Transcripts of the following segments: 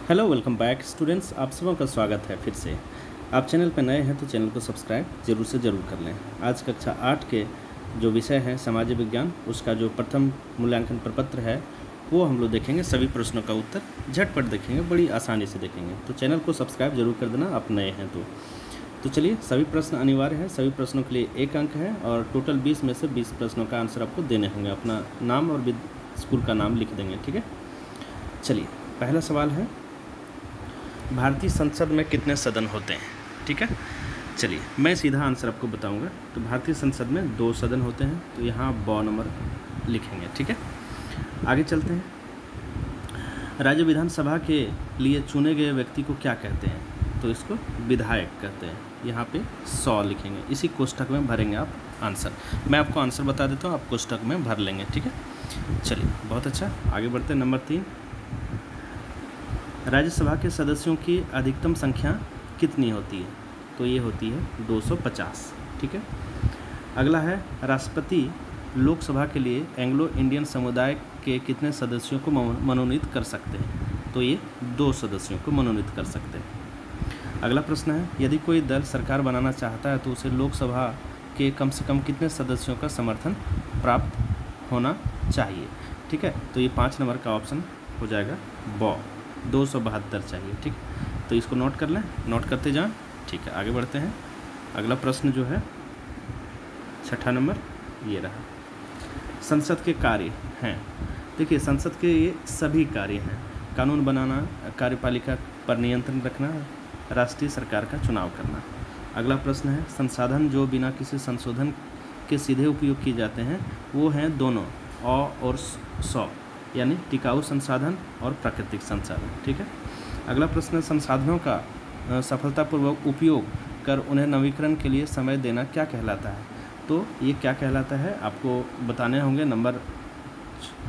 Hello welcome back students, आप सबों का स्वागत है फिर से। आप चैनल पर नए हैं तो चैनल को सब्सक्राइब जरूर से ज़रूर कर लें। आज कक्षा 8 के जो विषय है सामाजिक विज्ञान, उसका जो प्रथम मूल्यांकन प्रपत्र है वो हम लोग देखेंगे। सभी प्रश्नों का उत्तर झटपट देखेंगे, बड़ी आसानी से देखेंगे। तो चैनल को सब्सक्राइब जरूर कर देना आप नए हैं तो चलिए, सभी प्रश्न अनिवार्य हैं। सभी प्रश्नों के लिए 1 अंक है और टोटल 20 में से 20 प्रश्नों का आंसर आपको देने होंगे। अपना नाम और स्कूल का नाम लिख देंगे, ठीक है। चलिए, पहला सवाल है, भारतीय संसद में कितने सदन होते हैं? ठीक है, चलिए मैं सीधा आंसर आपको बताऊंगा। तो भारतीय संसद में 2 सदन होते हैं, तो यहाँ ब नंबर लिखेंगे, ठीक है। आगे चलते हैं। राज्य विधानसभा के लिए चुने गए व्यक्ति को क्या कहते हैं? तो इसको विधायक कहते हैं। यहाँ पे 100 लिखेंगे, इसी कोष्ठक में भरेंगे आप आंसर। मैं आपको आंसर बता देता हूँ, आप कोष्ठक में भर लेंगे, ठीक है। चलिए, बहुत अच्छा, आगे बढ़ते हैं। नंबर 3, राज्यसभा के सदस्यों की अधिकतम संख्या कितनी होती है? तो ये होती है 250, ठीक है। अगला है, राष्ट्रपति लोकसभा के लिए एंग्लो इंडियन समुदाय के कितने सदस्यों को मनोनीत कर सकते हैं? तो ये 2 सदस्यों को मनोनीत कर सकते हैं। अगला प्रश्न है, यदि कोई दल सरकार बनाना चाहता है तो उसे लोकसभा के कम से कम कितने सदस्यों का समर्थन प्राप्त होना चाहिए? ठीक है, तो ये 5 नंबर का ऑप्शन हो जाएगा ब, 272 चाहिए, ठीक। तो इसको नोट कर लें, नोट करते जाएं, ठीक है। आगे बढ़ते हैं। अगला प्रश्न जो है 6ठा नंबर, ये रहा। संसद के कार्य हैं। देखिए, संसद के ये सभी कार्य हैं: कानून बनाना, कार्यपालिका पर नियंत्रण रखना, राष्ट्रीय सरकार का चुनाव करना। अगला प्रश्न है, संसाधन जो बिना किसी संशोधन के सीधे उपयोग किए जाते हैं वो हैं दोनों अ और स, यानी टिकाऊ संसाधन और प्राकृतिक संसाधन, ठीक है। अगला प्रश्न, संसाधनों का सफलतापूर्वक उपयोग कर उन्हें नवीकरण के लिए समय देना क्या कहलाता है? तो ये क्या कहलाता है आपको बताने होंगे। नंबर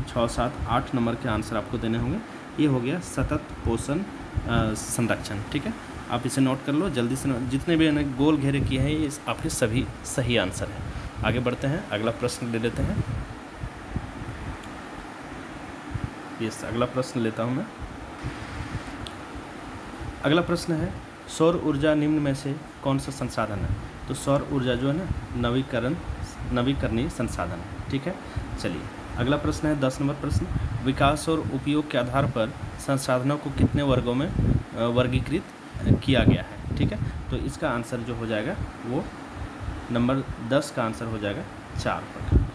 6, 7, 8 नंबर के आंसर आपको देने होंगे। ये हो गया सतत पोषण संरक्षण, ठीक है। आप इसे नोट कर लो जल्दी से। जितने भी गोल घेरे किए हैं ये आपके सभी सही आंसर हैं। आगे बढ़ते हैं, अगला प्रश्न ले लेते हैं। यस, अगला प्रश्न लेता हूं मैं। अगला प्रश्न है, सौर ऊर्जा निम्न में से कौन सा संसाधन है? तो सौर ऊर्जा जो है ना नवीकरणीय संसाधन है, ठीक है। चलिए, अगला प्रश्न है 10 नंबर प्रश्न, विकास और उपयोग के आधार पर संसाधनों को कितने वर्गों में वर्गीकृत किया गया है? ठीक है, तो इसका आंसर जो हो जाएगा वो नंबर 10 का आंसर हो जाएगा 4 पर,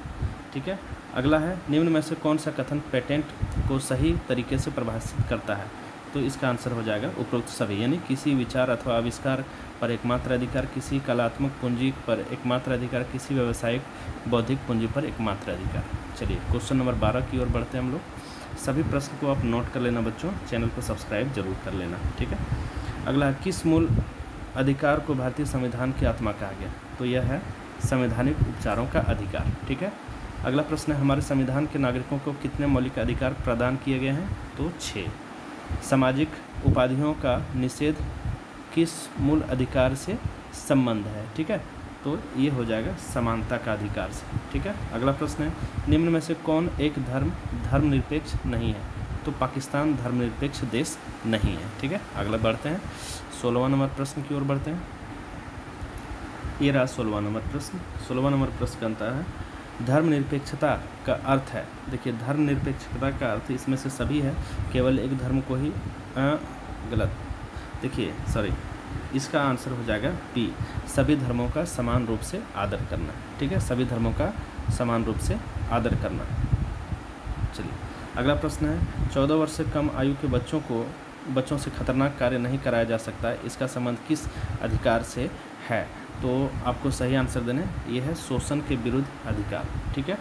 ठीक है। अगला है, निम्न में से कौन सा कथन पेटेंट को सही तरीके से परिभाषित करता है? तो इसका आंसर हो जाएगा उपरोक्त सभी, यानी किसी विचार अथवा आविष्कार पर एकमात्र अधिकार, किसी कलात्मक पूंजी पर एकमात्र अधिकार, किसी व्यावसायिक बौद्धिक पूंजी पर एकमात्र अधिकार। चलिए, क्वेश्चन नंबर 12 की ओर बढ़ते हैं हम लोग। सभी प्रश्न को आप नोट कर लेना बच्चों, चैनल को सब्सक्राइब जरूर कर लेना, ठीक है। अगला, किस मूल अधिकार को भारतीय संविधान की आत्मा कहा गया? तो यह है संवैधानिक उपचारों का अधिकार, ठीक है। अगला प्रश्न है, हमारे संविधान के नागरिकों को कितने मौलिक अधिकार प्रदान किए गए हैं? तो 6। सामाजिक उपाधियों का निषेध किस मूल अधिकार से संबंध है? ठीक है, तो ये हो जाएगा समानता का अधिकार से, ठीक है। अगला प्रश्न है, निम्न में से कौन एक धर्मनिरपेक्ष नहीं है? तो पाकिस्तान धर्मनिरपेक्ष देश नहीं है, ठीक है। अगला बढ़ते हैं, 16वां नंबर प्रश्न की ओर बढ़ते हैं। ये रहा 16वां नंबर प्रश्न। 16वां नंबर प्रश्न कहता है, धर्मनिरपेक्षता का अर्थ है। देखिए, धर्मनिरपेक्षता का अर्थ इसमें से सभी है, केवल एक धर्म को ही गलत, देखिए सॉरी, इसका आंसर हो जाएगा बी, सभी धर्मों का समान रूप से आदर करना, ठीक है। सभी धर्मों का समान रूप से आदर करना। चलिए, अगला प्रश्न है, 14 वर्ष से कम आयु के बच्चों से खतरनाक कार्य नहीं कराया जा सकता है, इसका संबंध किस अधिकार से है? तो आपको सही आंसर देने, ये है शोषण के विरुद्ध अधिकार, ठीक है।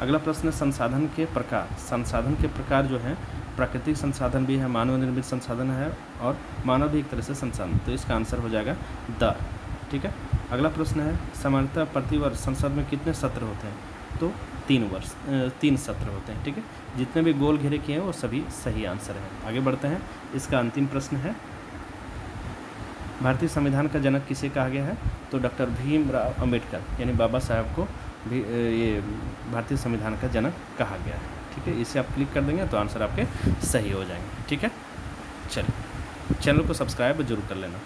अगला प्रश्न है, संसाधन के प्रकार। संसाधन के प्रकार जो है, प्राकृतिक संसाधन भी है, मानव निर्मित संसाधन है और मानव भी एक तरह से संसाधन, तो इसका आंसर हो जाएगा द, ठीक है। अगला प्रश्न है, सामान्यतः प्रतिवर्ष संसद में कितने सत्र होते हैं? तो 3 सत्र होते हैं, ठीक है। जितने भी गोल घेरे किए हैं वो सभी सही आंसर हैं। आगे बढ़ते हैं, इसका अंतिम प्रश्न है, भारतीय संविधान का जनक किसे कहा गया है? तो डॉक्टर भीमराव अंबेडकर, यानी बाबा साहब को भी ये भारतीय संविधान का जनक कहा गया है, ठीक है। इसे आप क्लिक कर देंगे तो आंसर आपके सही हो जाएंगे, ठीक है। चलिए, चैनल को सब्सक्राइब जरूर कर लेना।